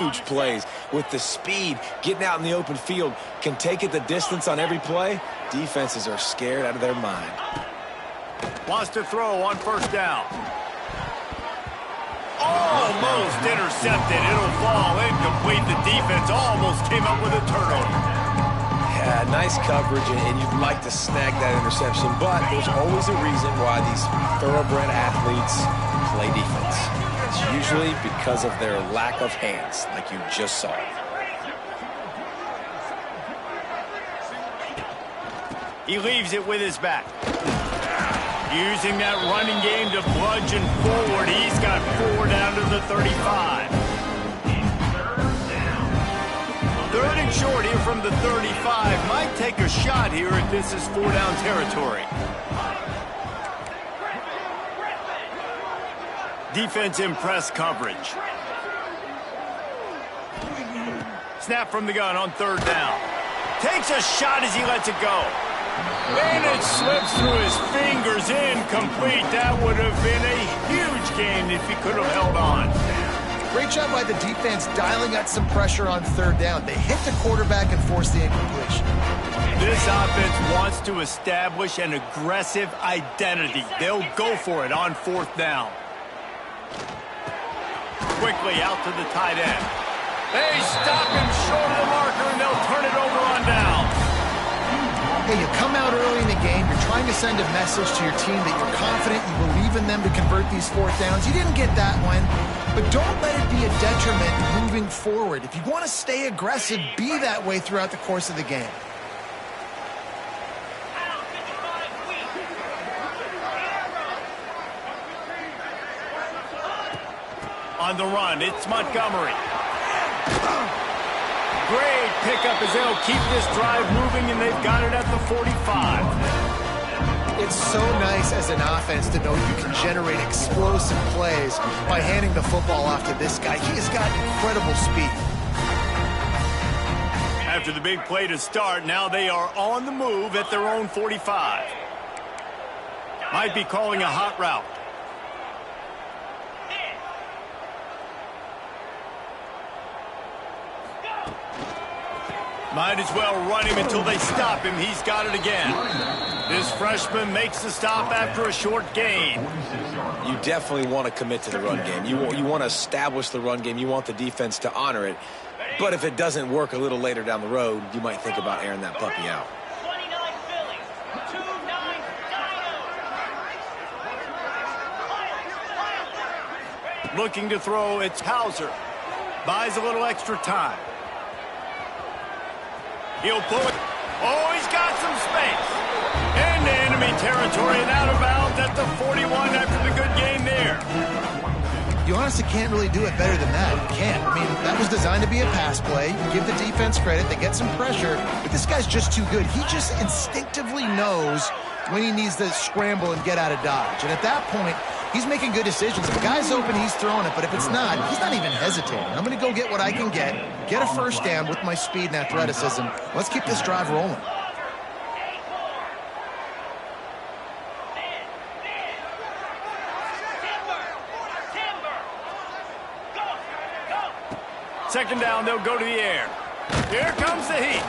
huge plays with the speed, getting out in the open field, can take it the distance on every play. Defenses are scared out of their mind. Wants to throw on first down. Almost intercepted. It'll fall incomplete. The defense almost came up with a turnover. Yeah, nice coverage, and you'd like to snag that interception, but there's always a reason why these thoroughbred athletes play defense. It's usually because of their lack of hands, like you just saw. He leaves it with his back. Using that running game to bludgeon forward. He's got 4 down to the 35. Third and short here from the 35. Might take a shot here if this is 4 down territory. Defense in press coverage. Snap from the gun on third down. Takes a shot as he lets it go. And it slips through his fingers, incomplete. That would have been a huge gain if he could have held on. Great job by the defense dialing out some pressure on third down. They hit the quarterback and forced the incompletion. This offense wants to establish an aggressive identity. They'll go for it on fourth down. Quickly out to the tight end. They stop him short of the marker, and they'll turn it over on down. Hey, you come out early in the game, you're trying to send a message to your team that you're confident, you believe in them to convert these fourth downs. You didn't get that one, but don't let it be a detriment moving forward. If you want to stay aggressive, be that way throughout the course of the game. On the run, it's Montgomery. Great pickup as they'll keep this drive moving, and they've got it at the 45. It's so nice as an offense to know you can generate explosive plays by handing the football off to this guy. He has got incredible speed. After the big play to start, now they are on the move at their own 45. Might be calling a hot route. Might as well run him until they stop him. He's got it again. This freshman makes the stop after a short gain. You definitely want to commit to the run game. You want to establish the run game. You want the defense to honor it. But if it doesn't work a little later down the road, you might think about airing that puppy out. Looking to throw, it's Hauser. Buys a little extra time. He'll pull it. Oh, he's got some space. Into enemy territory and out of bounds at the 41 after the good game there. You honestly can't really do it better than that. You can't. I mean, that was designed to be a pass play. You give the defense credit. They get some pressure. But this guy's just too good. He just instinctively knows when he needs to scramble and get out of dodge. And at that point, he's making good decisions. If a guy's open, he's throwing it. But if it's not, he's not even hesitating. I'm going to go get what I can get a first down with my speed and athleticism. Let's keep this drive rolling. Second down, they'll go to the air. Here comes the heat.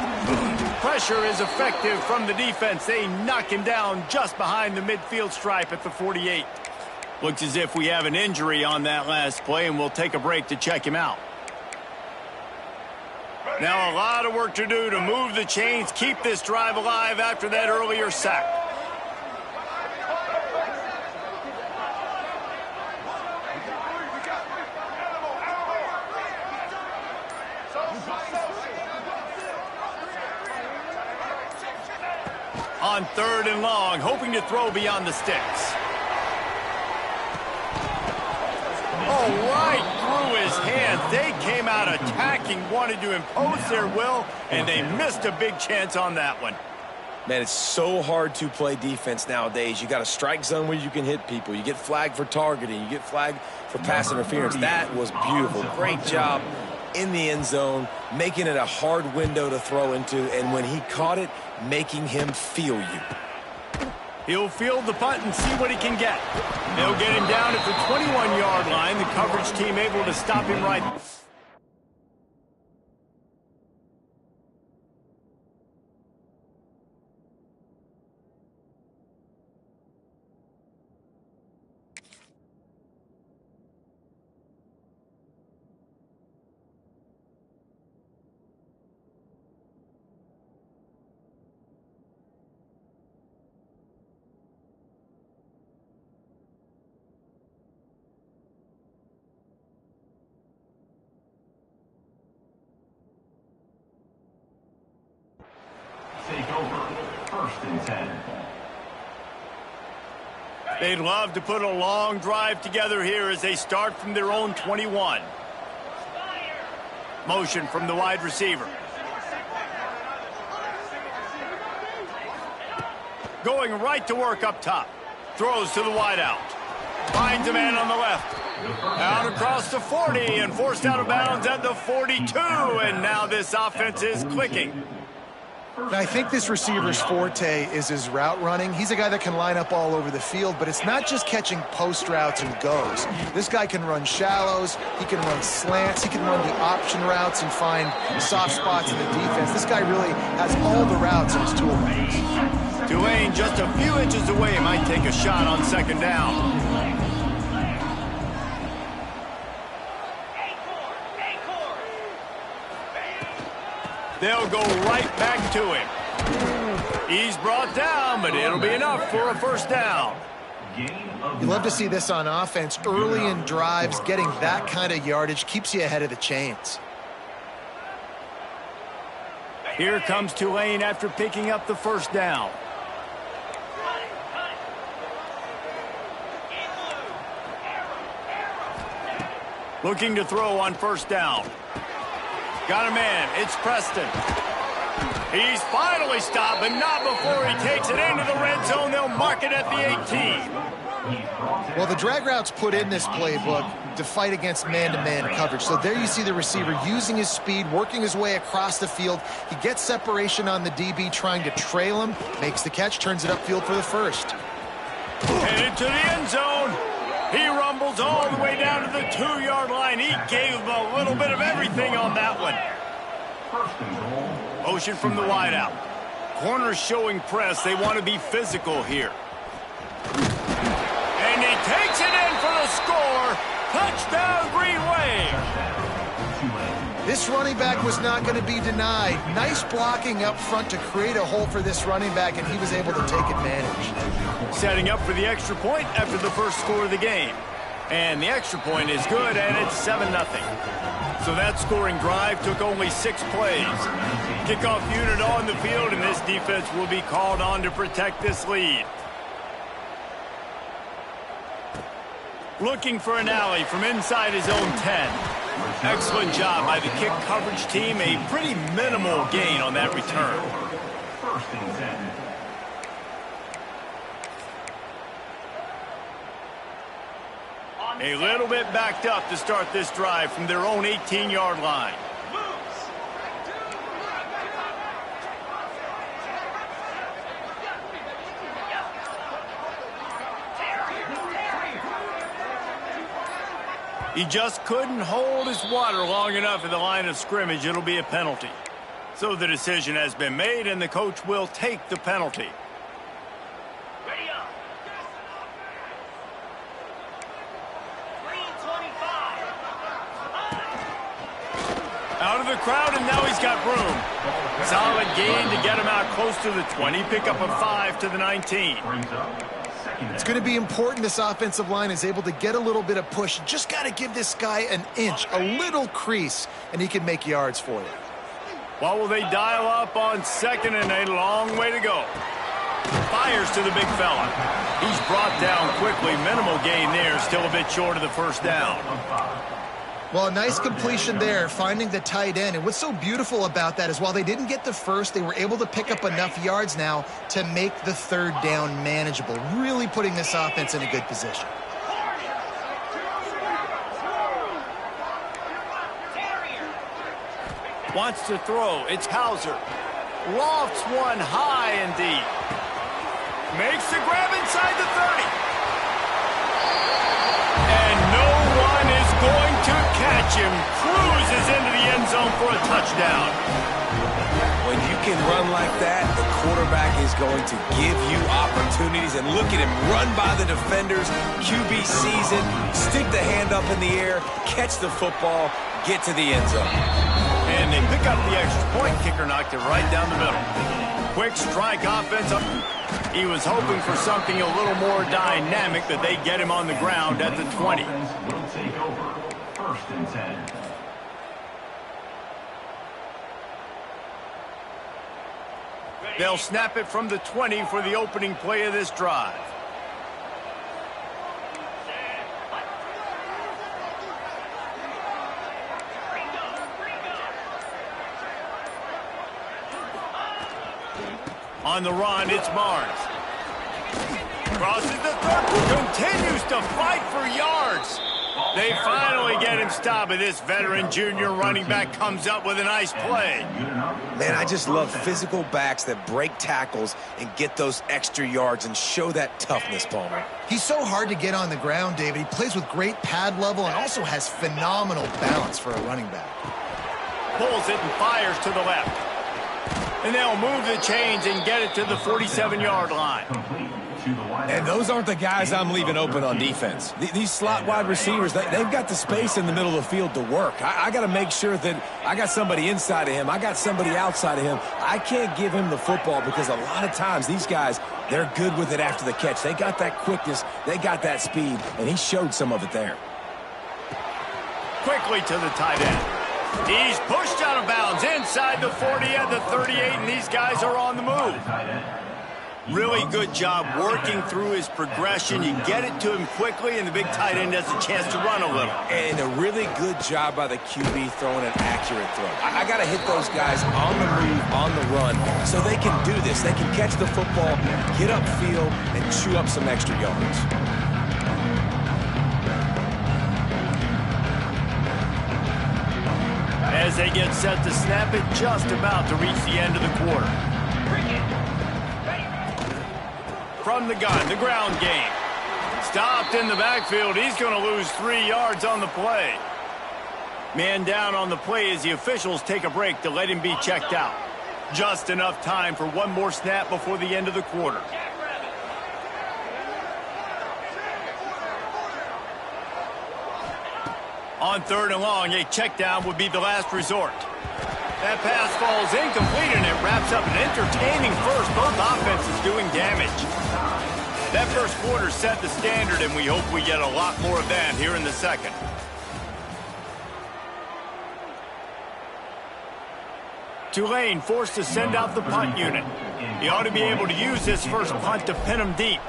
Pressure is effective from the defense. They knock him down just behind the midfield stripe at the 48. Looks as if we have an injury on that last play, and we'll take a break to check him out. Now a lot of work to do to move the chains, keep this drive alive after that earlier sack. On third and long, hoping to throw beyond the sticks. Oh, right through his hands. They came out attacking, wanted to impose their will, and they missed a big chance on that one. Man, it's so hard to play defense nowadays. You got a strike zone where you can hit people. You get flagged for targeting. You get flagged for pass interference. That was beautiful. Great job in the end zone, making it a hard window to throw into, and when he caught it, making him feel you. He'll field the punt and see what he can get. They'll get him down at the 21-yard line. The coverage team able to stop him right. First and 10. They'd love to put a long drive together here as they start from their own 21. Motion from the wide receiver. Going right to work up top. Throws to the wideout. Finds a man on the left. Out across the 40 and forced out of bounds at the 42. And now this offense is clicking. Now, I think this receiver's forte is his route running. He's a guy that can line up all over the field, but it's not just catching post routes and goes. This guy can run shallows, he can run slants, he can run the option routes and find soft spots in the defense. This guy really has all the routes in his toolbox. Tulane just a few inches away might take a shot on second down. They'll go right back to him. He's brought down, but it'll be enough for a first down. You love to see this on offense. Early in drives, getting that kind of yardage keeps you ahead of the chains. Here comes Tulane after picking up the first down. Looking to throw on first down. Got a man. It's Preston. He's finally stopped, but not before he takes it into the red zone. They'll mark it at the 18. Well, the drag routes put in this playbook to fight against man-to-man coverage. So there you see the receiver using his speed, working his way across the field. He gets separation on the DB, trying to trail him, makes the catch, turns it upfield for the first. Headed to the end zone. He rumbles all the way down to the 2-yard line. He gave him a little bit of everything on that one. Motion from the wideout. Corners showing press. They want to be physical here. And he takes it in for the score. Touchdown, Green Wave. This running back was not going to be denied. Nice blocking up front to create a hole for this running back, and he was able to take advantage. Setting up for the extra point after the first score of the game. And the extra point is good, and it's 7-0. So that scoring drive took only 6 plays. Kickoff unit on the field, and this defense will be called on to protect this lead. Looking for an alley from inside his own 10. Excellent job by the kick coverage team. A pretty minimal gain on that return. First and 10. A little bit backed up to start this drive from their own 18-yard line. He just couldn't hold his water long enough in the line of scrimmage. It'll be a penalty. So the decision has been made, and the coach will take the penalty. Out of the crowd, and now he's got room. Solid gain to get him out close to the 20. Pick up a 5 to the 19. It's going to be important this offensive line is able to get a little bit of push. Just got to give this guy an inch, a little crease, and he can make yards for you. What will they dial up on second, and a long way to go? Fires to the big fella. He's brought down quickly. Minimal gain there. Still a bit short of the first down. Well, a nice completion there, finding the tight end. And what's so beautiful about that is while they didn't get the first, they were able to pick up enough yards now to make the third down manageable, really putting this offense in a good position. Wants to throw. It's Hauser. Lofts one high and deep. Makes the grab inside the 30. And no one is going to catch him. Cruises into the end zone for a touchdown. When you can run like that, the quarterback is going to give you opportunities. And look at him run by the defenders. QB sees it, stick the hand up in the air, catch the football, get to the end zone. And they pick up the extra point. Kicker knocked it right down the middle. Quick strike offense. He was hoping for something a little more dynamic, that they get him on the ground at the 20. Will take over. First and 10. They'll snap it from the 20 for the opening play of this drive. On the run, it's Barnes. Crosses the 30, continues to fight for yards. They finally get him stopped, and this veteran junior running back comes up with a nice play. Man, I just love physical backs that break tackles and get those extra yards and show that toughness, Palmer. He's so hard to get on the ground, David. He plays with great pad level and also has phenomenal balance for a running back. Pulls it and fires to the left. And they'll move the chains and get it to the 47-yard line. And those aren't the guys I'm leaving open on defense. These slot wide receivers, they've got the space in the middle of the field to work. I got to make sure that I got somebody inside of him. I got somebody outside of him. I can't give him the football because a lot of times these guys, they're good with it after the catch. They got that quickness. They got that speed, and he showed some of it there. Quickly to the tight end. He's pushed out of bounds inside the 40 and the 38, and these guys are on the move. Really good job working through his progression. You get it to him quickly, and the big tight end has a chance to run a little. And a really good job by the QB throwing an accurate throw. I got to hit those guys on the move, on the run, so they can do this. They can catch the football, get upfield, and chew up some extra yards. As they get set to snap it, just about to reach the end of the quarter. From the gun, the ground game. Stopped in the backfield. He's going to lose 3 yards on the play. Man down on the play as the officials take a break to let him be checked out. Just enough time for one more snap before the end of the quarter. On 3rd and long, a check down would be the last resort. That pass falls incomplete, and it wraps up an entertaining first. Both offenses doing damage. That first quarter set the standard, and we hope we get a lot more of that here in the second. Tulane forced to send out the punt unit. He ought to be able to use this first punt to pin him deep.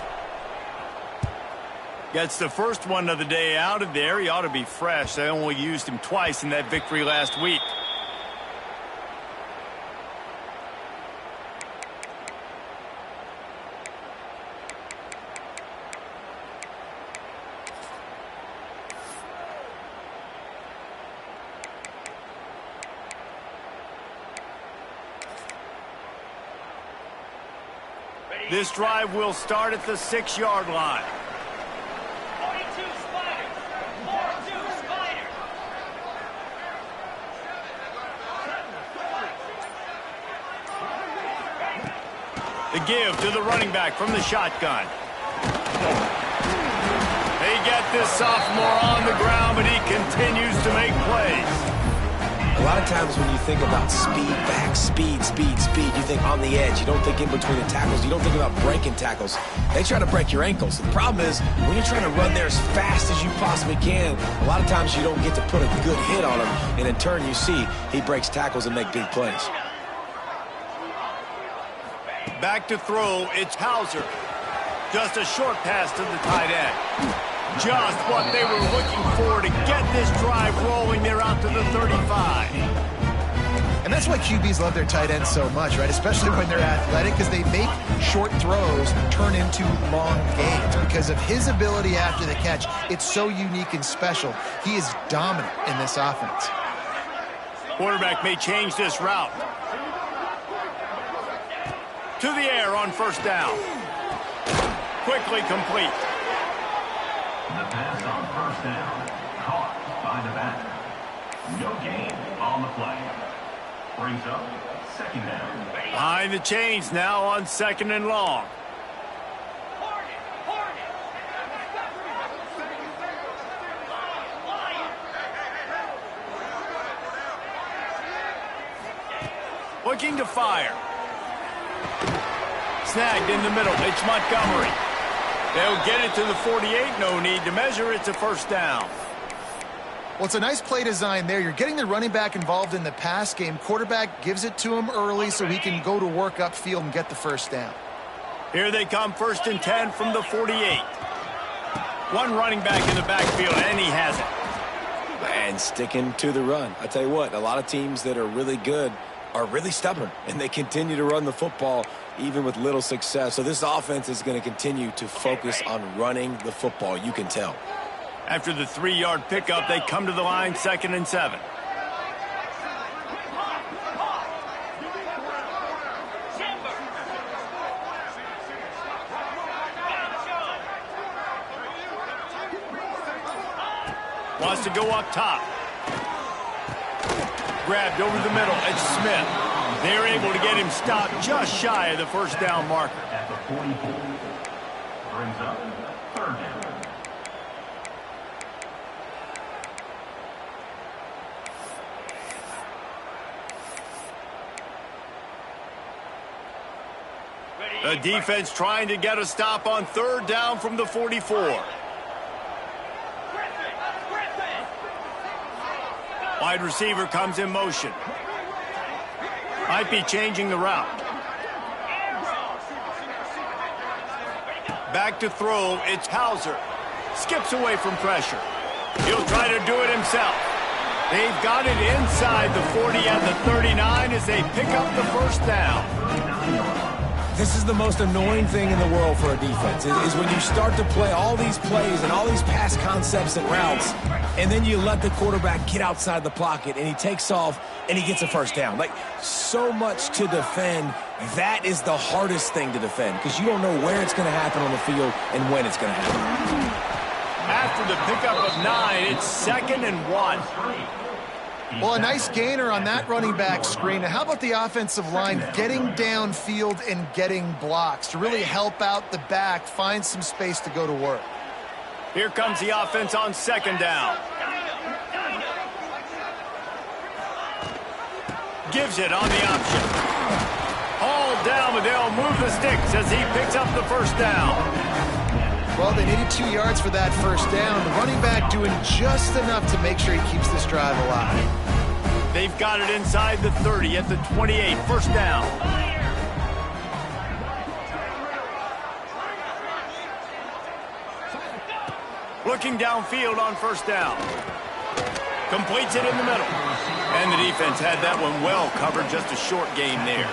Gets the first one of the day out of there. He ought to be fresh. They only used him twice in that victory last week. This drive will start at the 6-yard line. The give to the running back from the shotgun. They get this sophomore on the ground, but he continues to make plays. A lot of times when you think about speed back, speed, you think on the edge. You don't think in between the tackles. You don't think about breaking tackles. They try to break your ankles. The problem is when you're trying to run there as fast as you possibly can, a lot of times you don't get to put a good hit on him, and in turn you see he breaks tackles and make big plays. Back to throw, it's Hauser. Just a short pass to the tight end. Just what they were looking for to get this drive rolling. They're out to the 35. And that's why QBs love their tight ends so much, right? Especially when they're athletic, because they make short throws turn into long gains. Because of his ability after the catch, it's so unique and special. He is dominant in this offense. Quarterback may change this route. To the air on first down. Quickly complete. The pass on first down, caught by the back. No gain on the play. Brings up second down. Behind the chains now on 2nd and long. Looking to fire. Snagged in the middle. It's Montgomery. They'll get it to the 48. No need to measure. It's a first down. Well, it's a nice play design there. You're getting the running back involved in the pass game. Quarterback gives it to him early so he can go to work upfield and get the first down. Here they come, 1st and 10 from the 48. One running back in the backfield, and he has it. And sticking to the run. I tell you what, a lot of teams that are really good are really stubborn, and they continue to run the football even with little success. So this offense is going to continue to focus on running the football. You can tell. After the 3-yard pickup, they come to the line, 2nd and 7. Wants to go up top. Grabbed over the middle. It's Smith. They're able to get him stopped just shy of the first down marker. At the 44. Brings up 3rd down. The defense trying to get a stop on 3rd down from the 44. Wide receiver comes in motion. Might be changing the route. Back to throw, it's Hauser. Skips away from pressure. He'll try to do it himself. They've got it inside the 40 and the 39 as they pick up the first down. This is the most annoying thing in the world for a defense, is when you start to play all these plays and all these pass concepts and routes, and then you let the quarterback get outside the pocket, and he takes off, and he gets a first down. Like, so much to defend. That is the hardest thing to defend, because you don't know where it's going to happen on the field and when it's going to happen. After the pickup of 9, it's 2nd and 1. Well, a nice gainer on that running back screen. Now, how about the offensive line getting downfield and getting blocks to really help out the back, find some space to go to work? Here comes the offense on 2nd down. Gives it on the option. Hauled down, but they'll move the sticks as he picks up the first down. Well, they needed 2 yards for that first down. The running back doing just enough to make sure he keeps this drive alive. They've got it inside the 30 at the 28. First down. Looking downfield on first down. Completes it in the middle. And the defense had that one well covered. Just a short gain there.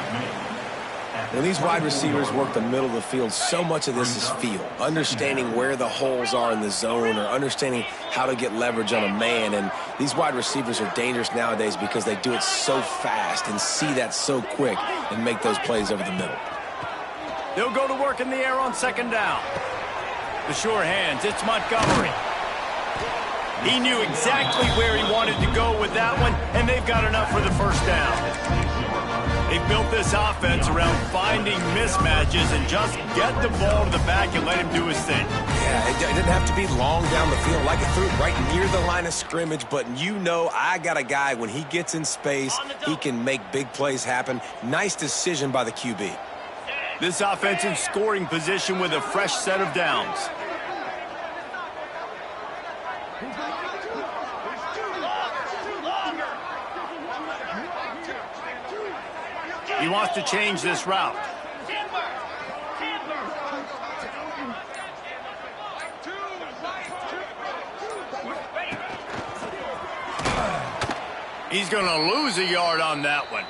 When these wide receivers work the middle of the field, so much of this is feel. Understanding where the holes are in the zone or understanding how to get leverage on a man. And these wide receivers are dangerous nowadays because they do it so fast and see that so quick and make those plays over the middle. They'll go to work in the air on 2nd down. The sure hands, it's Montgomery. He knew exactly where he wanted to go with that one, and they've got enough for the first down. They built this offense around finding mismatches and just get the ball to the back and let him do his thing. Yeah, it didn't have to be long down the field. Like it threw it right near the line of scrimmage, but you know I got a guy, when he gets in space, he can make big plays happen. Nice decision by the QB. This offense in scoring position with a fresh set of downs. He wants to change this route. He's going to lose a yard on that one.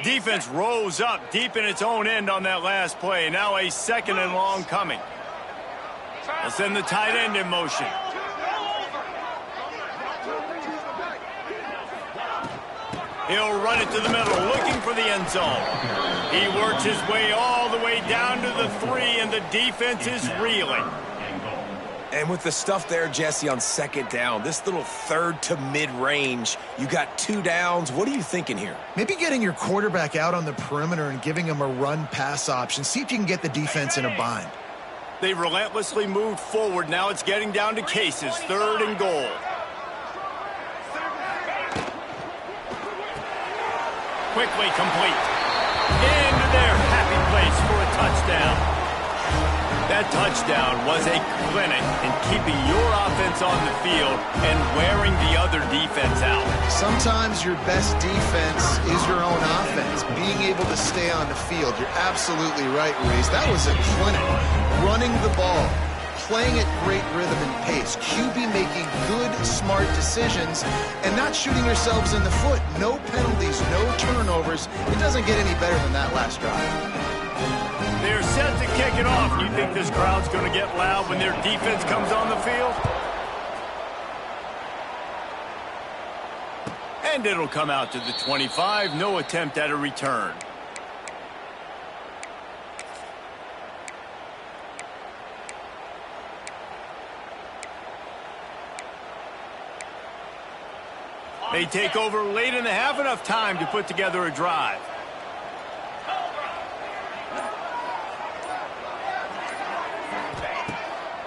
Defense rose up deep in its own end on that last play. Now a 2nd and long coming. They'll send the tight end in motion. He'll run it to the middle, looking for the end zone. He works his way all the way down to the 3, and the defense is reeling. And with the stuff there, Jesse, on 2nd down, this little 3rd to mid-range, you got 2 downs. What are you thinking here? Maybe getting your quarterback out on the perimeter and giving him a run-pass option. See if you can get the defense in a bind. They relentlessly moved forward. Now it's getting down to cases. 3rd and goal. Quickly complete. Into their happy place for a touchdown. That touchdown was a clinic in keeping your offense on the field and wearing the other defense out. Sometimes your best defense is your own offense, being able to stay on the field. You're absolutely right, Reese. That was a clinic. Running the ball, playing at great rhythm and pace, QB making good, smart decisions, and not shooting yourselves in the foot. No penalties, no turnovers. It doesn't get any better than that last drive. They're set to kick it off. You think this crowd's going to get loud when their defense comes on the field? And it'll come out to the 25. No attempt at a return. They take over late in the half, enough time to put together a drive.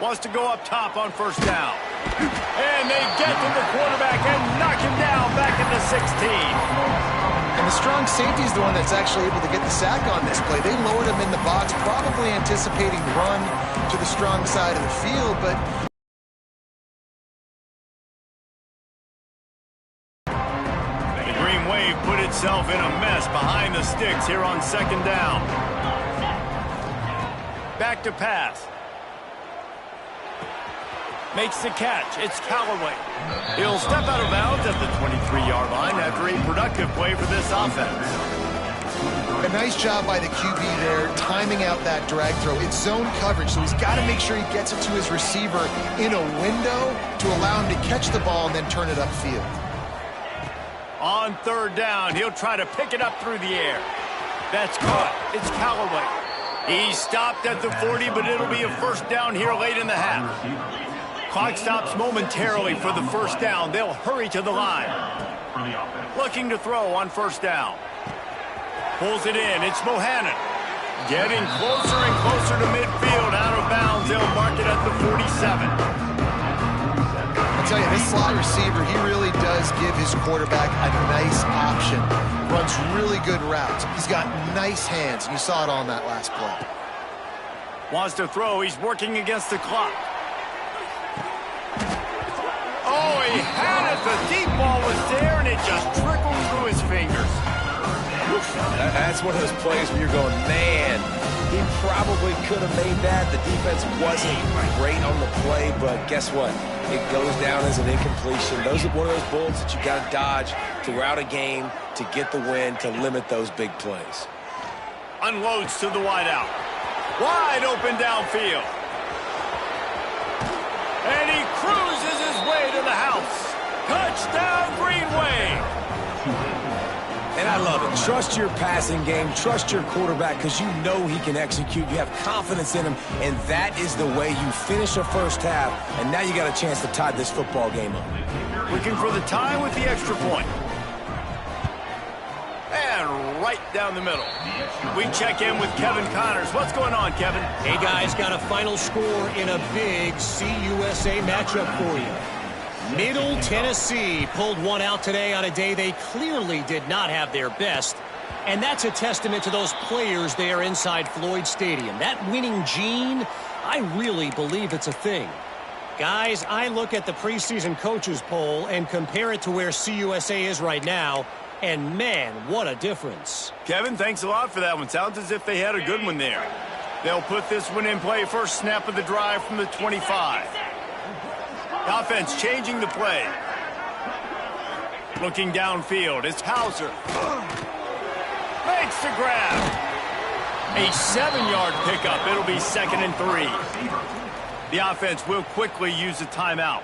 Wants to go up top on first down. And they get to the quarterback and knock him down back at the 16. And the strong safety is the one that's actually able to get the sack on this play. They lowered him in the box, probably anticipating run to the strong side of the field, but the Green Wave put itself in a mess behind the sticks here on second down. Back to pass. Makes the catch. It's Callaway. He'll step out of bounds at the 23-yard line after a productive play for this offense. a nice job by the QB there, timing out that drag throw. It's zone coverage, so he's got to make sure he gets it to his receiver in a window to allow him to catch the ball and then turn it upfield. On third down, he'll try to pick it up through the air. That's caught. It's Callaway. He stopped at the 40, but it'll be a first down here late in the half. Clock stops momentarily for the first down. They'll hurry to the line. Looking to throw on first down. Pulls it in. It's Bohannon. Getting closer and closer to midfield. Out of bounds. They'll mark it at the 47. I'll tell you, this slot receiver, he really does give his quarterback a nice option. Runs really good routes. He's got nice hands. You saw it on that last play. Wants to throw. He's working against the clock. Oh, he had it. The deep ball was there, and it just trickled through his fingers. That's one of those plays where you're going, man, he probably could have made that. The defense wasn't great on the play, but guess what? It goes down as an incompletion. Those are one of those bullets that you got to dodge throughout a game to get the win, to limit those big plays. Unloads to the wideout. Wide open downfield. And he cruises his way to the house. Touchdown, Green Wave. And I love it. Trust your passing game. Trust your quarterback because you know he can execute. You have confidence in him, and that is the way you finish a first half. And now you got a chance to tie this football game up. Looking for the tie with the extra point. And right down the middle. We check in with Kevin Connors. What's going on, Kevin? Hey, guys, got a final score in a big CUSA matchup for you. Middle Tennessee pulled one out today on a day they clearly did not have their best. And that's a testament to those players there inside Floyd Stadium. That winning gene, I really believe it's a thing. Guys, I look at the preseason coaches poll and compare it to where CUSA is right now, and man, what a difference. Kevin, thanks a lot for that one. Sounds as if they had a good one there. They'll put this one in play first snap of the drive from the 25. Offense changing the play. Looking downfield, it's Hauser. Makes the grab. A 7-yard pickup. It'll be 2nd and 3. The offense will quickly use a timeout.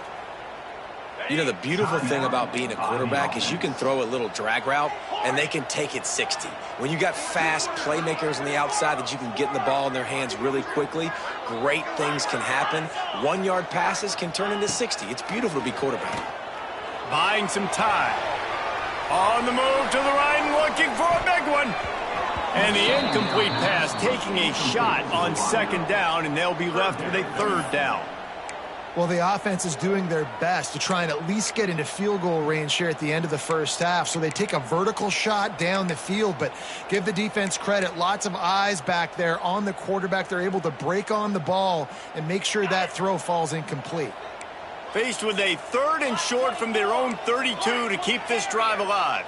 You know, the beautiful thing about being a quarterback is you can throw a little drag route, and they can take it 60. When you got fast playmakers on the outside that you can get the ball in their hands really quickly, great things can happen. 1-yard passes can turn into 60. It's beautiful to be quarterback. Buying some time. On the move to the right and looking for a big one. And the incomplete pass taking a shot on 2nd down, and they'll be left with a 3rd down. Well, the offense is doing their best to try and at least get into field goal range here at the end of the first half. So they take a vertical shot down the field, but give the defense credit. Lots of eyes back there on the quarterback. They're able to break on the ball and make sure that throw falls incomplete. Faced with a 3rd and short from their own 32 to keep this drive alive.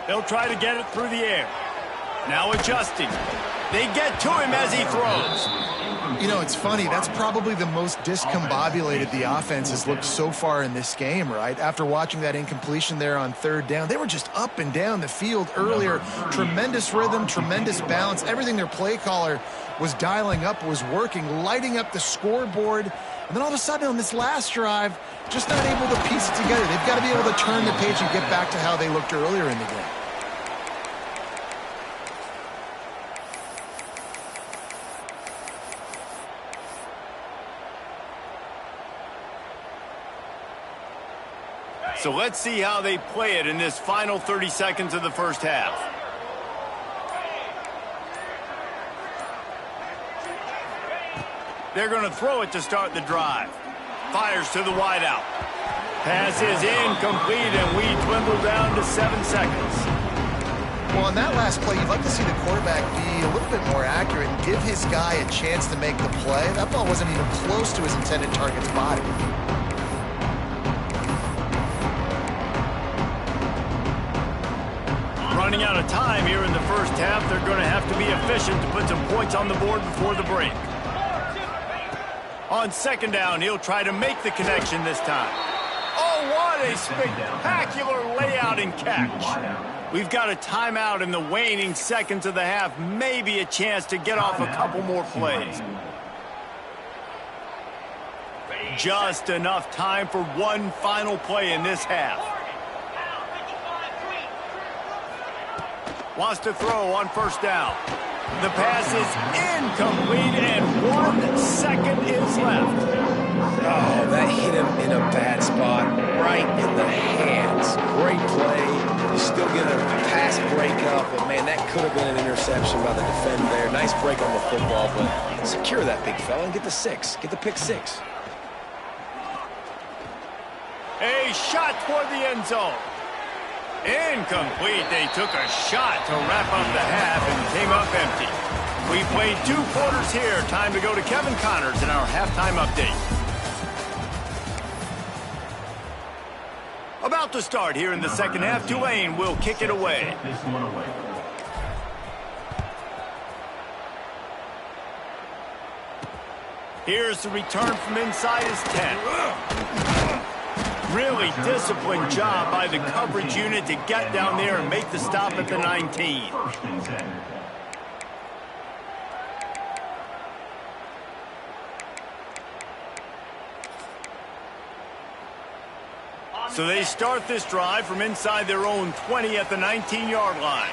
They'll try to get it through the air. Now adjusting. They get to him as he throws. You know, it's funny. That's probably the most discombobulated the offense has looked so far in this game, right? After watching that incompletion there on 3rd down, they were just up and down the field earlier. Tremendous rhythm, tremendous balance. Everything their play caller was dialing up was working, lighting up the scoreboard. And then all of a sudden on this last drive, just not able to piece it together. They've got to be able to turn the page and get back to how they looked earlier in the game. So let's see how they play it in this final 30 seconds of the first half. They're going to throw it to start the drive. Fires to the wideout. Pass is incomplete, and we dwindle down to 7 seconds. Well, on that last play, you'd like to see the quarterback be a little bit more accurate and give his guy a chance to make the play. That ball wasn't even close to his intended target's body. Running out of time here in the first half, they're going to have to be efficient to put some points on the board before the break. On 2nd down, he'll try to make the connection this time. Oh, what a spectacular layout and catch. We've got a timeout in the waning seconds of the half, maybe a chance to get off a couple more plays. Just enough time for one final play in this half. Wants to throw on 1st down. The pass is incomplete, and 1 second is left. Oh, that hit him in a bad spot, right in the hands. Great play. You still get a pass breakup, but man, that could have been an interception by the defender there. Nice break on the football, but secure that big fella and get the 6. Get the pick 6. A shot toward the end zone. Incomplete. They took a shot to wrap up the half and came up empty. We played 2 quarters here. Time to go to Kevin Connors in our halftime update. About to start here in the second half. Tulane will kick it away. Here's the return from inside his 10. Really disciplined job by the coverage unit to get down there and make the stop at the 19. So they start this drive from inside their own 20 at the 19-yard line.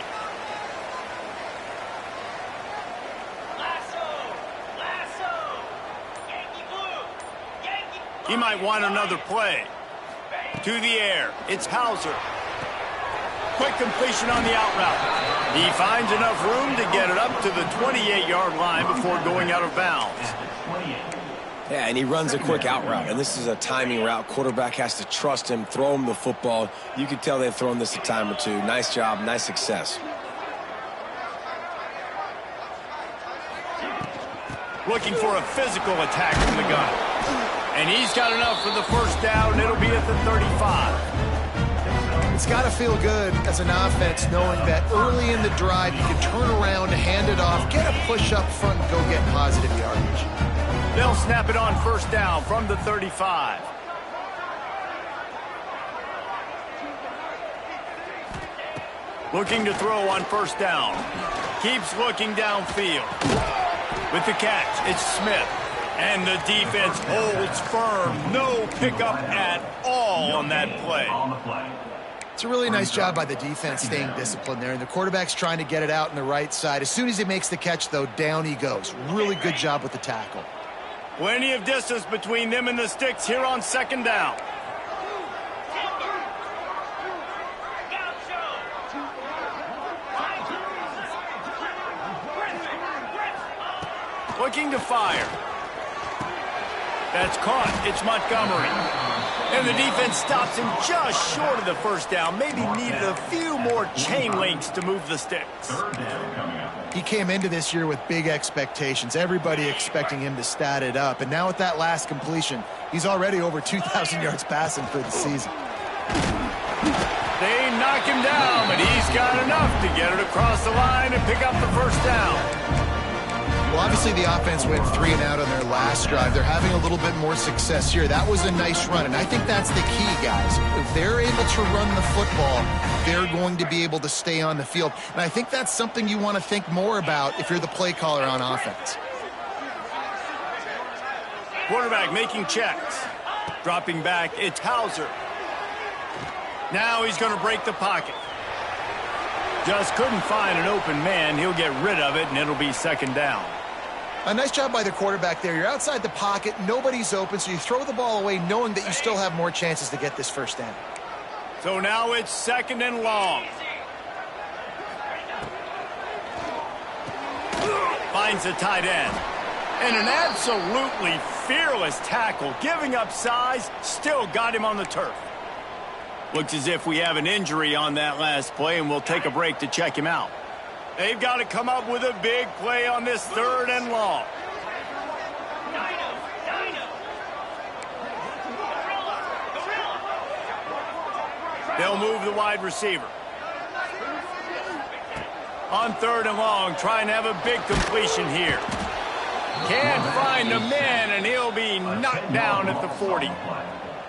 He might want another play. To the air, it's Hauser. Quick completion on the out route. He finds enough room to get it up to the 28-yard line before going out of bounds. Yeah, and he runs a quick out route, and this is a timing route. Quarterback has to trust him, throw him the football. You can tell they've thrown this a time or two. Nice job, nice success. Looking for a physical attack from the gun. And he's got enough for the 1st down. It'll be at the 35. It's got to feel good as an offense knowing that early in the drive you can turn around, hand it off, get a push up front, and go get positive yardage. They'll snap it on 1st down from the 35. Looking to throw on 1st down. Keeps looking downfield. With the catch, it's Smith. And the defense holds firm. No pickup at all on that play. It's a really nice job by the defense staying disciplined there. And the quarterback's trying to get it out on the right side. As soon as he makes the catch, though, down he goes. Really good job with the tackle. Plenty of distance between them and the sticks here on 2nd down. Looking to fire. That's caught. It's Montgomery. And the defense stops him just short of the first down. Maybe needed a few more chain links to move the sticks. Third down coming up. He came into this year with big expectations. Everybody expecting him to stat it up. And now with that last completion, he's already over 2,000 yards passing for the season. They knock him down, but he's got enough to get it across the line and pick up the first down. Well, obviously the offense went 3 and out on their last drive. They're having a little bit more success here. That was a nice run, and I think that's the key, guys. If they're able to run the football, they're going to be able to stay on the field. And I think that's something you want to think more about if you're the play caller on offense. Quarterback making checks. Dropping back, it's Hauser. Now he's going to break the pocket. Just couldn't find an open man. He'll get rid of it, and it'll be second down. A nice job by the quarterback there. You're outside the pocket, nobody's open, so you throw the ball away knowing that you still have more chances to get this first down. So now it's second and long. Finds the tight end. And an absolutely fearless tackle. Giving up size, still got him on the turf. Looks as if we have an injury on that last play, and we'll take a break to check him out. They've got to come up with a big play on this third and long. They'll move the wide receiver. On third and long, trying to have a big completion here. Can't find the man, and he'll be knocked down at the 40.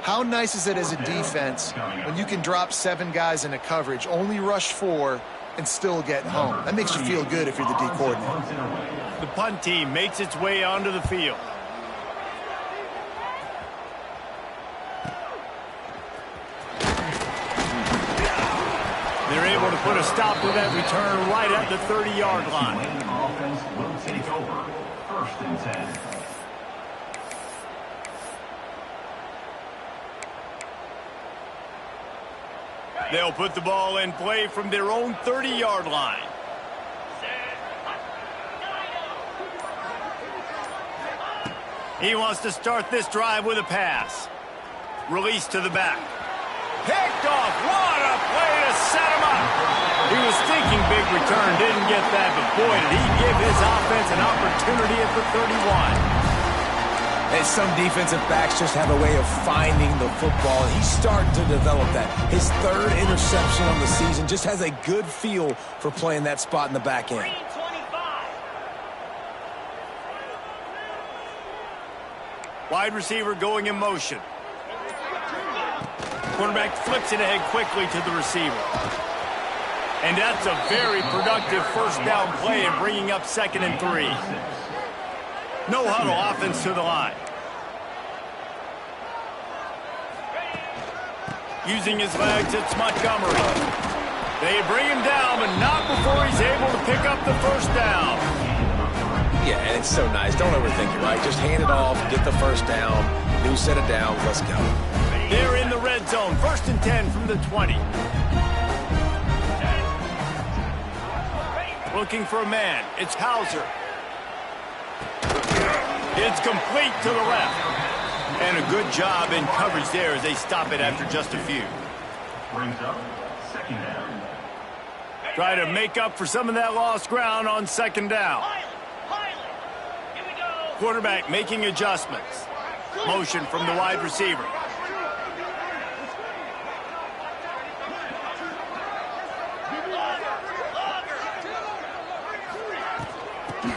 How nice is it as a defense when you can drop 7 guys in a coverage, only rush 4, and still get home? That makes you feel good if you're the D coordinator. The punt team makes its way onto the field. They're able to put a stop to that return right at the 30-yard line. Offense will take over. First and 10. They'll put the ball in play from their own 30-yard line. He wants to start this drive with a pass. Release to the back. Picked off. What a play to set him up. He was thinking big return, didn't get that, but boy, did he give his offense an opportunity at the 31. And some defensive backs just have a way of finding the football. He's starting to develop that. His 3rd interception on the season, just has a good feel for playing that spot in the back end. Wide receiver going in motion. Quarterback flips it ahead quickly to the receiver. And that's a very productive first down play and bringing up 2nd and 3. No huddle offense to the line. Using his legs, it's Montgomery. They bring him down, but not before he's able to pick up the first down. Yeah, and it's so nice. Don't overthink it, right? Just hand it off, get the first down, new set of downs, let's go. They're in the red zone, 1st and 10 from the 20. Looking for a man, it's Hauser. It's complete to the left. And a good job in coverage there as they stop it after just a few. Brings up second down. Try to make up for some of that lost ground on 2nd down. Quarterback making adjustments. Motion from the wide receiver.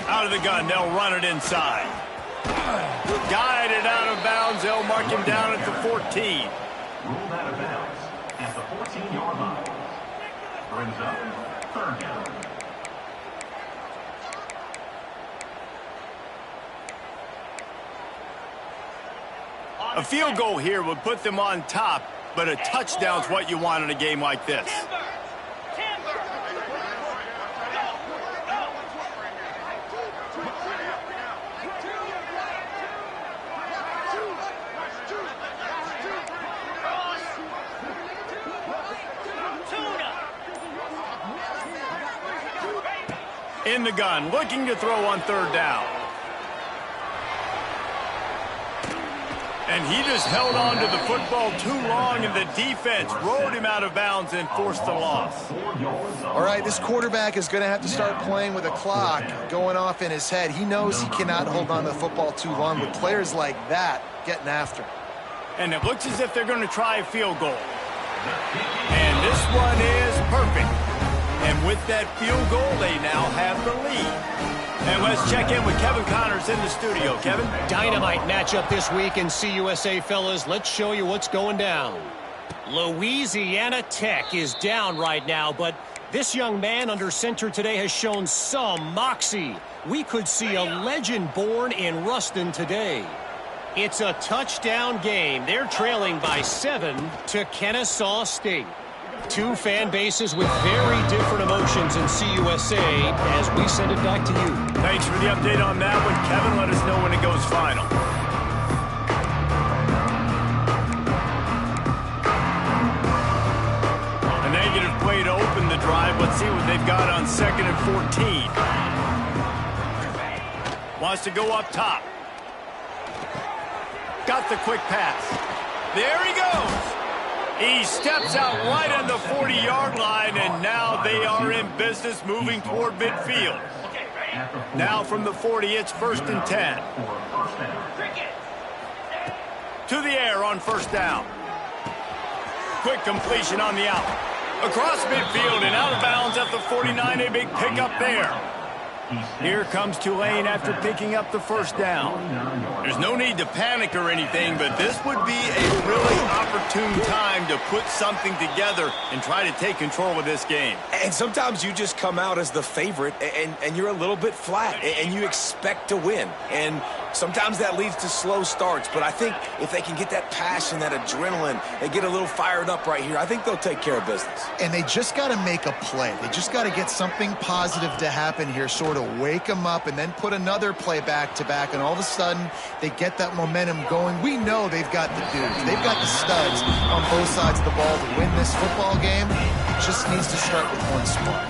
Out of the gun, they'll run it inside. Guided out of bounds, they'll mark him down at the 14. Ruled out of bounds at the 14-yard line. Brings up 3rd down. A field goal here would put them on top, but a touchdown's what you want in a game like this. In the gun, looking to throw on 3rd down. And he just held on to the football too long, and the defense rode him out of bounds and forced the loss. All right, this quarterback is going to have to start playing with a clock going off in his head. He knows he cannot hold on to the football too long with players like that getting after him. And it looks as if they're going to try a field goal. And this one is perfect. And with that field goal, they now have the lead. And let's check in with Kevin Connors in the studio. Kevin? Dynamite matchup this week in CUSA, fellas. Let's show you what's going down. Louisiana Tech is down right now, but this young man under center today has shown some moxie. We could see a legend born in Ruston today. It's a touchdown game. They're trailing by 7 to Kennesaw State. Two fan bases with very different emotions in CUSA as we send it back to you. Thanks for the update on that one, Kevin. Let us know when it goes final. A negative play to open the drive. Let's see what they've got on 2nd and 14. Wants to go up top. Got the quick pass. There he goes. He steps out right on the 40-yard line, and now they are in business moving toward midfield. Now from the 40, it's 1st and 10. To the air on 1st down. Quick completion on the out. Across midfield and out of bounds at the 49, a big pickup there. Here comes Tulane after picking up the 1st down. There's no need to panic or anything, but this would be a really opportune time to put something together and try to take control of this game. And sometimes you just come out as the favorite, and you're a little bit flat, and you expect to win. And sometimes that leads to slow starts, but I think if they can get that passion, that adrenaline, they get a little fired up right here, I think they'll take care of business. And they just got to make a play. They just got to get something positive to happen here, sort of wake them up, and then put another play back-to-back, and all of a sudden they get that momentum going. We know they've got the dudes. They've got the studs on both sides of the ball to win this football game. It just needs to start with one spark.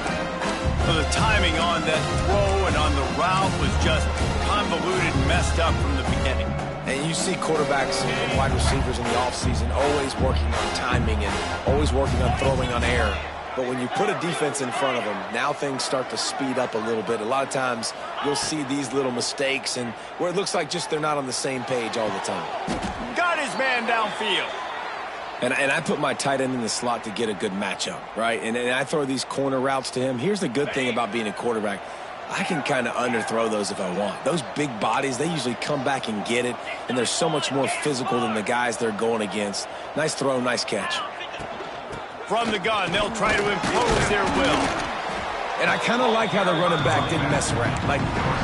So the timing on that throw and on the route was just convoluted and messed up from the beginning. And you see quarterbacks and wide receivers in the offseason always working on timing and always working on throwing on air. But when you put a defense in front of them, now things start to speed up a little bit. A lot of times you'll see these little mistakes and where it looks like just they're not on the same page all the time. Got his man downfield. And I put my tight end in the slot to get a good matchup, right? And I throw these corner routes to him. Here's the good thing about being a quarterback. I can kind of underthrow those if I want. Those big bodies, they usually come back and get it, and they're so much more physical than the guys they're going against. Nice throw, nice catch. From the gun, they'll try to impose their will. And I kind of like how the running back didn't mess around. Like,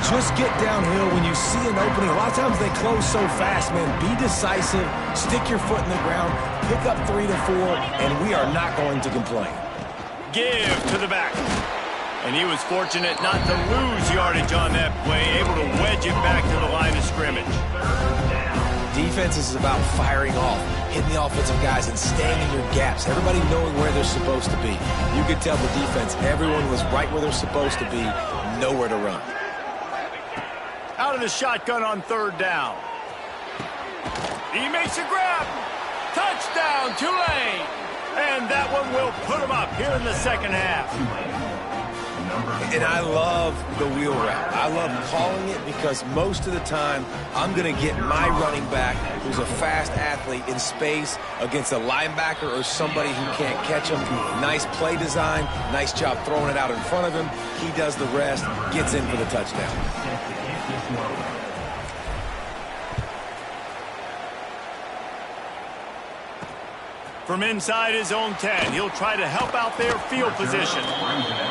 just get downhill when you see an opening. A lot of times they close so fast, man. Be decisive, stick your foot in the ground, pick up 3 to 4, and we are not going to complain. Give to the back. And he was fortunate not to lose yardage on that play, able to wedge it back to the line of scrimmage. Defense is about firing off, hitting the offensive guys and staying in your gaps. Everybody knowing where they're supposed to be. You could tell the defense, everyone was right where they're supposed to be, nowhere to run. Out of the shotgun on 3rd down. He makes a grab. Touchdown, Tulane. And that one will put him up here in the 2nd half. And I love the wheel route. I love calling it because most of the time I'm going to get my running back, who's a fast athlete, in space against a linebacker or somebody who can't catch him. Nice play design, nice job throwing it out in front of him. He does the rest, gets in for the touchdown. From inside his own 10, he'll try to help out their field position.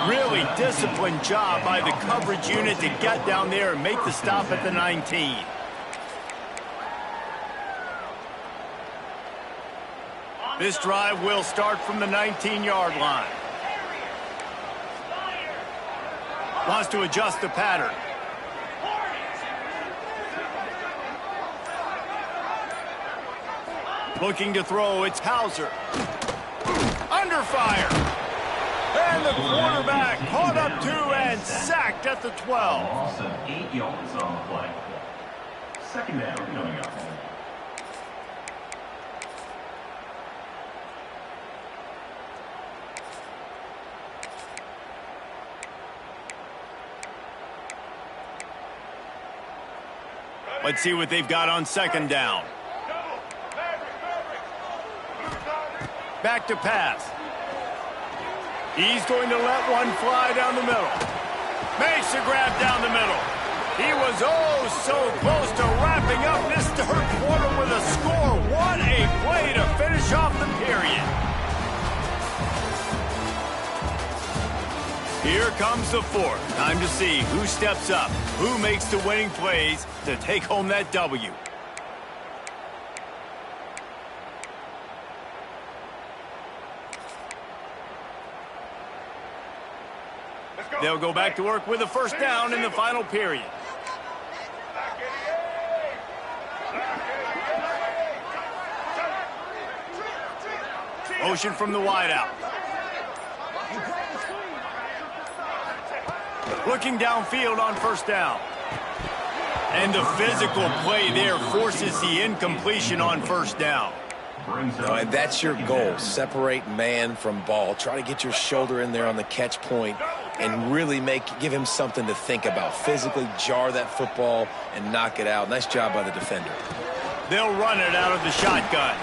Really disciplined job by the coverage unit to get down there and make the stop at the 19. This drive will start from the 19-yard line. Wants to adjust the pattern. Looking to throw, it's Hauser. Under fire. And the quarterback caught up 2 and sacked at the 12. Loss of 8 yards on the play. 2nd down coming up. Let's see what they've got on second down. Back to pass. He's going to let one fly down the middle. Makes a grab down the middle. He was oh so close to wrapping up this third quarter with a score. What a play to finish off the period. Here comes the fourth. Time to see who steps up, who makes the winning plays to take home that W. They'll go back to work with a first down in the final period. Motion from the wideout. Looking downfield on first down. And the physical play there forces the incompletion on first down. And that's your goal. Separate man from ball. Try to get your shoulder in there on the catch point and really give him something to think about. Physically jar that football and knock it out. Nice job by the defender. They'll run it out of the shotgun.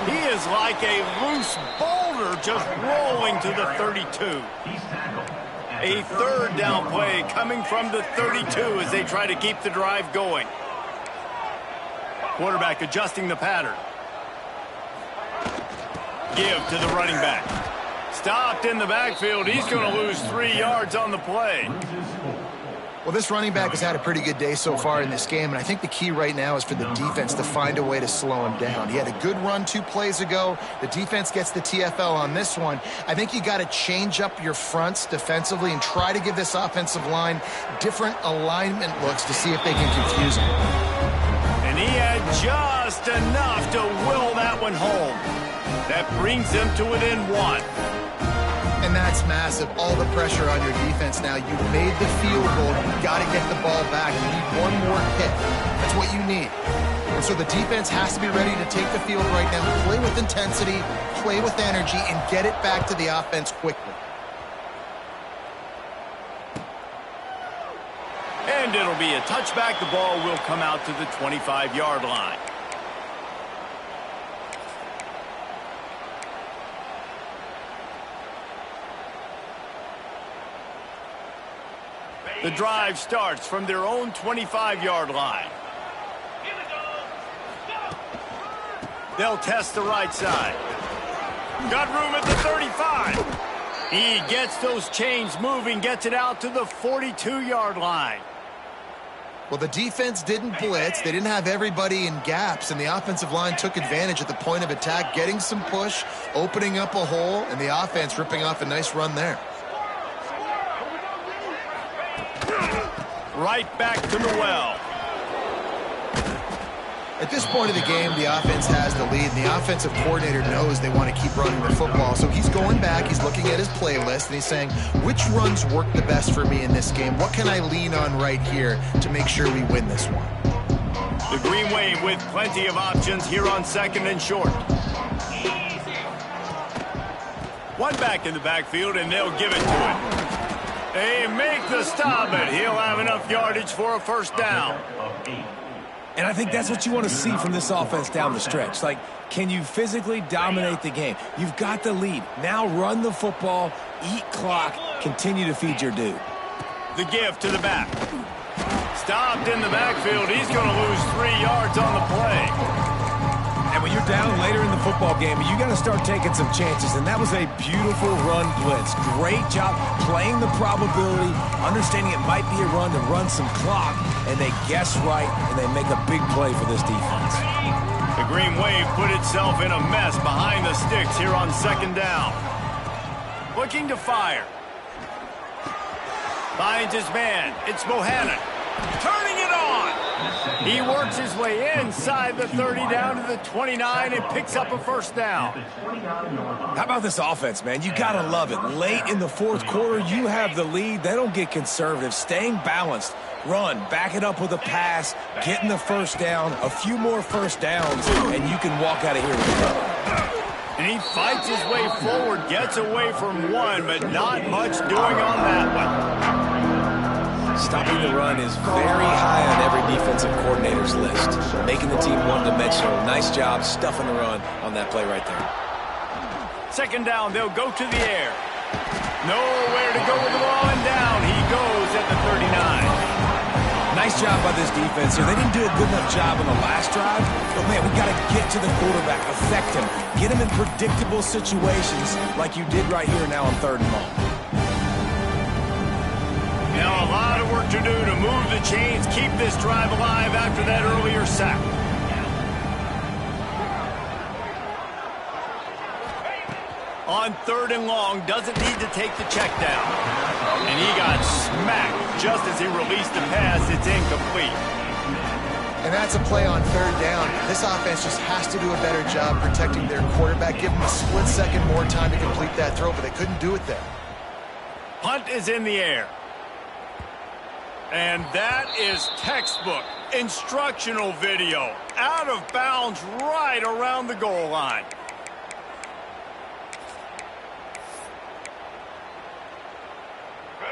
He is like a loose boulder just rolling to the 32. A third down play coming from the 32 as they try to keep the drive going. Quarterback adjusting the pattern. Give to the running back. Stopped in the backfield. He's going to lose 3 yards on the play. Well, this running back has had a pretty good day so far in this game, and I think the key right now is for the defense to find a way to slow him down. He had a good run 2 plays ago. The defense gets the TFL on this one. I think you got to change up your fronts defensively and try to give this offensive line different alignment looks to see if they can confuse him. And he had just enough to will that one home. That brings them to within 1. And that's massive. All the pressure on your defense now. You made the field goal. You got to get the ball back. You need one more hit. That's what you need. And so the defense has to be ready to take the field right now, play with intensity, play with energy, and get it back to the offense quickly. And it'll be a touchback. The ball will come out to the 25-yard line. The drive starts from their own 25-yard line. They'll test the right side. Got room at the 35. He gets those chains moving, gets it out to the 42-yard line. Well, the defense didn't blitz. They didn't have everybody in gaps, and the offensive line took advantage at the point of attack, getting some push, opening up a hole, and the offense ripping off a nice run there. Right back to the well. At this point of the game, the offense has the lead, and the offensive coordinator knows they want to keep running the football. So he's going back, he's looking at his playlist, and he's saying, which runs work the best for me in this game? What can I lean on right here to make sure we win this one? The Green Wave with plenty of options here on second and short. One back in the backfield, and they'll give it to him. They make the stop, but he'll have enough yardage for a first down. And I think that's what you want to see from this offense down the stretch. Like, can you physically dominate the game? You've got the lead. Now run the football, eat clock, continue to feed your dude. The give to the back. Stopped in the backfield. He's going to lose 3 yards on the play. And when you're down later in the football game, you got to start taking some chances. And that was a beautiful run blitz. Great job playing the probability, understanding it might be a run to run some clock, and they guess right, and they make a big play for this defense. The Green Wave put itself in a mess behind the sticks here on second down. Looking to fire. Finds his man. It's Bohannon. Turning it on. He works his way inside the 30 down to the 29 and picks up a first down. How about this offense, man? You got to love it. Late in the fourth quarter, you have the lead. They don't get conservative. Staying balanced. Run, back it up with a pass, getting the first down, a few more first downs, and you can walk out of here with a cover. And he fights his way forward, gets away from one, but not much doing on that one. Stopping the run is very high on every defensive coordinator's list. Making the team one-dimensional. Nice job stuffing the run on that play right there. Second down, they'll go to the air. Nowhere to go with the ball, and down he goes at the 39. Nice job by this defense here. They didn't do a good enough job on the last drive, but man, we got to get to the quarterback, affect him, get him in predictable situations like you did right here now on 3rd and long. Now a lot of work to do to move the chains, keep this drive alive after that earlier sack. On 3rd and long, doesn't need to take the check down. And he got smacked just as he released the pass. It's incomplete. And that's a play on 3rd down. This offense just has to do a better job protecting their quarterback. Give them a split second more time to complete that throw, but they couldn't do it there. Punt is in the air. And that is textbook instructional video. Out of bounds right around the goal line.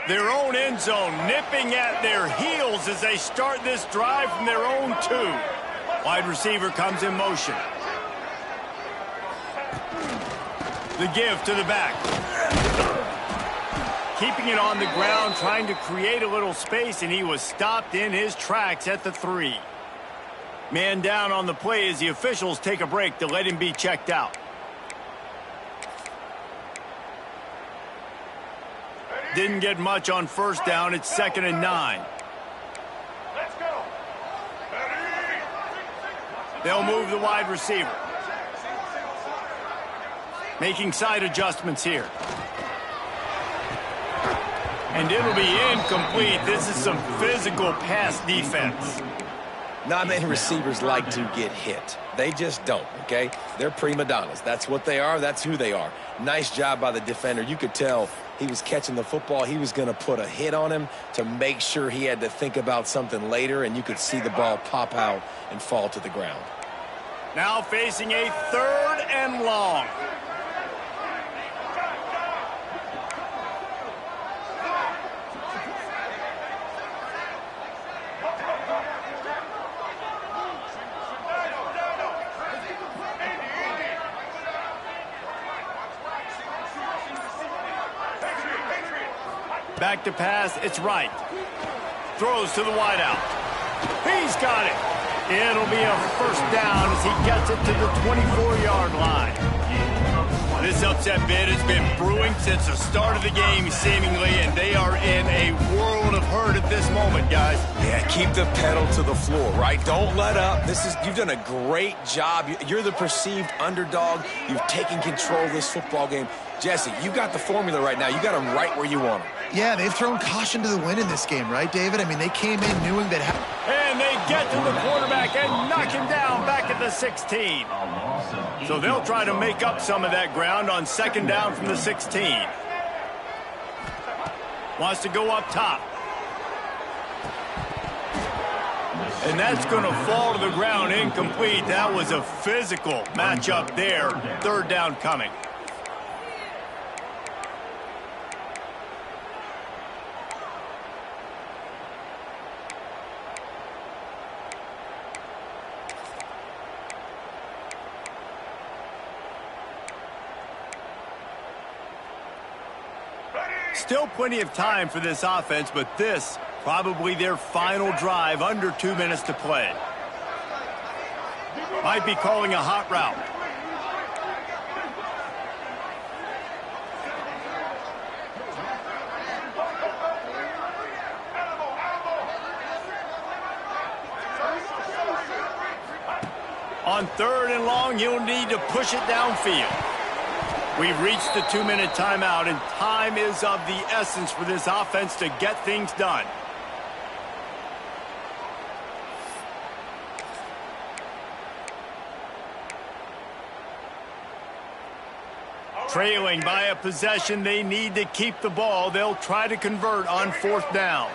Their own end zone nipping at their heels as they start this drive from their own 2. Wide receiver comes in motion. The give to the back. Keeping it on the ground, trying to create a little space, and he was stopped in his tracks at the 3. Man down on the play as the officials take a break to let him be checked out. Didn't get much on 1st down. It's 2nd and 9. Let's go. They'll move the wide receiver. Making side adjustments here. And it'll be incomplete. This is some physical pass defense. Not many receivers like to get hit. They just don't, okay? They're prima donnas. That's what they are. That's who they are. Nice job by the defender. You could tell he was catching the football. He was going to put a hit on him to make sure he had to think about something later, and you could see the ball pop out and fall to the ground. Now facing a 3rd and long. Back to pass, it's right. Throws to the wideout. He's got it. It'll be a 1st down as he gets it to the 24-yard line. This upset bid has been brewing since the start of the game, seemingly, and they are in a world of hurt at this moment, guys. Yeah, keep the pedal to the floor, right? Don't let up. You've done a great job. You're the perceived underdog. You've taken control of this football game. Jesse, you got the formula right now. You got them right where you want them. Yeah, they've thrown caution to the wind in this game, right, David? I mean, they came in knowing that... And they get to the quarterback and knock him down back at the 16. So they'll try to make up some of that ground on 2nd down from the 16. Wants to go up top. And that's going to fall to the ground incomplete. That was a physical matchup there. 3rd down coming. Still plenty of time for this offense, but this probably their final drive, under 2 minutes to play. Might be calling a hot route. On 3rd and long, you'll need to push it downfield. We've reached the 2-minute timeout, and time is of the essence for this offense to get things done. Trailing by a possession, they need to keep the ball. They'll try to convert on 4th down.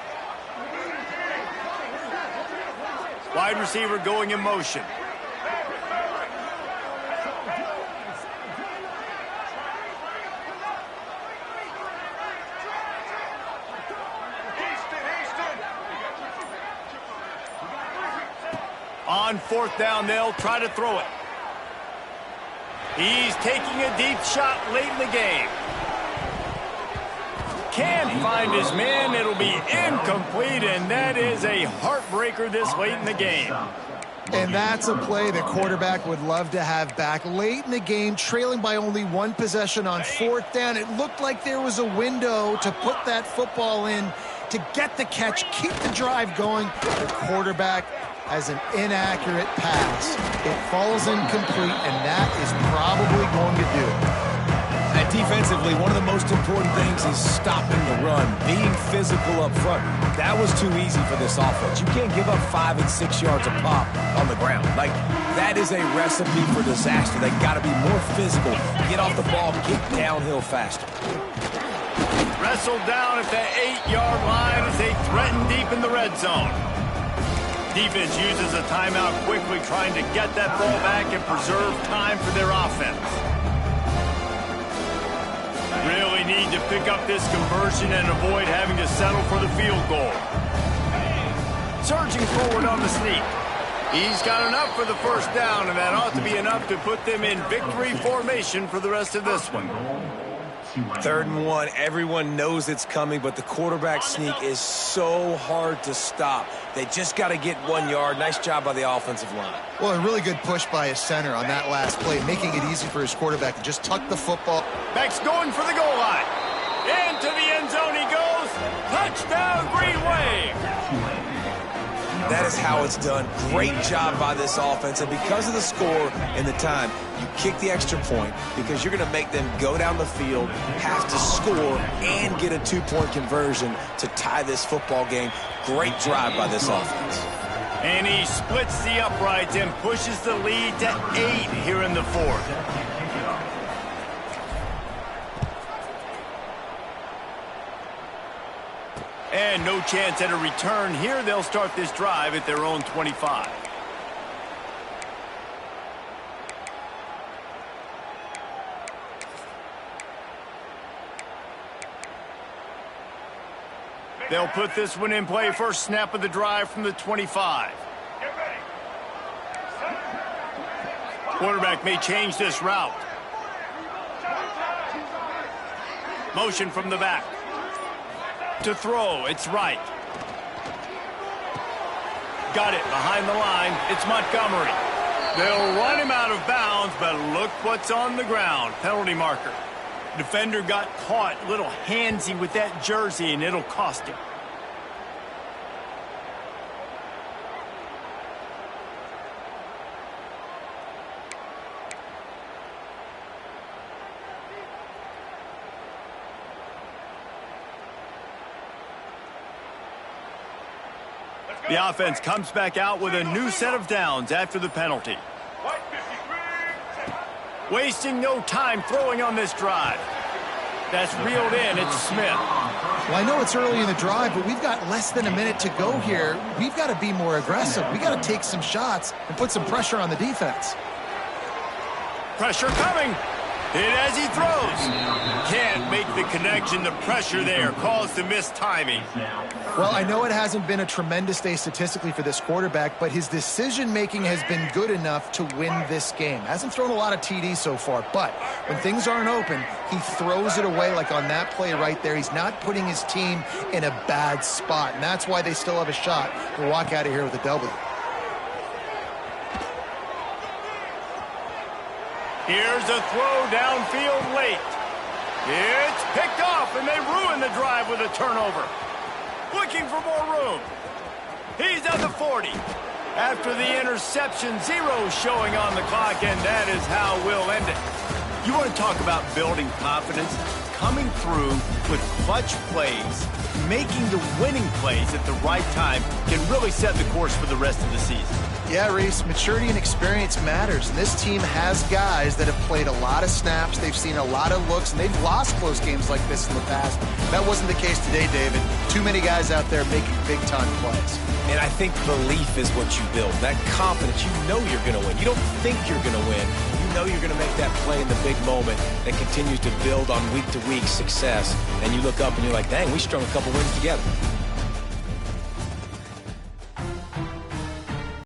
Wide receiver going in motion. On fourth down, they'll try to throw it. He's taking a deep shot late in the game. Can't find his man. It'll be incomplete, and that is a heartbreaker this late in the game. And that's a play the quarterback would love to have back. Late in the game, trailing by only one possession on fourth down. It looked like there was a window to put that football in, to get the catch, keep the drive going. The quarterback has an inaccurate pass. It falls incomplete, and that is probably going to do it. And defensively, one of the most important things is stopping the run, being physical up front. That was too easy for this offense. You can't give up 5 and 6 yards a pop on the ground. Like, that is a recipe for disaster. They got to be more physical, get off the ball, get downhill faster. Wrestled down at the 8-yard line as they threaten deep in the red zone. Defense uses a timeout quickly, trying to get that ball back and preserve time for their offense. Really need to pick up this conversion and avoid having to settle for the field goal. Surging forward on the sneak. He's got enough for the first down, and that ought to be enough to put them in victory formation for the rest of this one. 3rd and 1, everyone knows it's coming, but the quarterback sneak is so hard to stop. They just got to get 1 yard. Nice job by the offensive line. Well, a really good push by his center on that last play, making it easy for his quarterback to just tuck the football. Back's going for the goal line. Into the end zone he goes. Touchdown, Green Wave. That is how it's done. Great job by this offense. And because of the score and the time, you kick the extra point because you're going to make them go down the field, have to score, and get a 2-point conversion to tie this football game. Great drive by this offense. And he splits the uprights and pushes the lead to 8 here in the 4th. And no chance at a return here. They'll start this drive at their own 25. They'll put this one in play. First snap of the drive from the 25. Quarterback may change this route. Motion from the back. To throw, it's right. Got it behind the line. It's Montgomery. They'll run him out of bounds, but look what's on the ground. Penalty marker. Defender got caught a little handsy with that jersey, and it'll cost him. The offense comes back out with a new set of downs after the penalty. Wasting no time throwing on this drive. That's reeled in. It's Smith. Well, I know it's early in the drive, but we've got less than a minute to go here. We've got to be more aggressive. We've got to take some shots and put some pressure on the defense. Pressure coming. Hit as he throws. Can't make the connection. The pressure there caused the missed timing. Well, I know it hasn't been a tremendous day statistically for this quarterback, but his decision-making has been good enough to win this game. Hasn't thrown a lot of TDs so far, but when things aren't open, he throws it away like on that play right there. He's not putting his team in a bad spot, and that's why they still have a shot to walk out of here with a W. Here's a throw downfield late. It's picked off, and they ruin the drive with a turnover. Looking for more room. He's at the 40. After the interception, 0 showing on the clock, and that is how we'll end it. You want to talk about building confidence? Coming through with clutch plays, making the winning plays at the right time can really set the course for the rest of the season. Yeah, Reese, maturity and experience matters, and this team has guys that have played a lot of snaps, they've seen a lot of looks, and they've lost close games like this in the past. That wasn't the case today, David. Too many guys out there making big-time plays. And I think belief is what you build. That confidence, you know you're going to win. You don't think you're going to win. You know you're going to make that play in the big moment that continues to build on week-to-week success. And you look up and you're like, dang, we strung a couple wins together.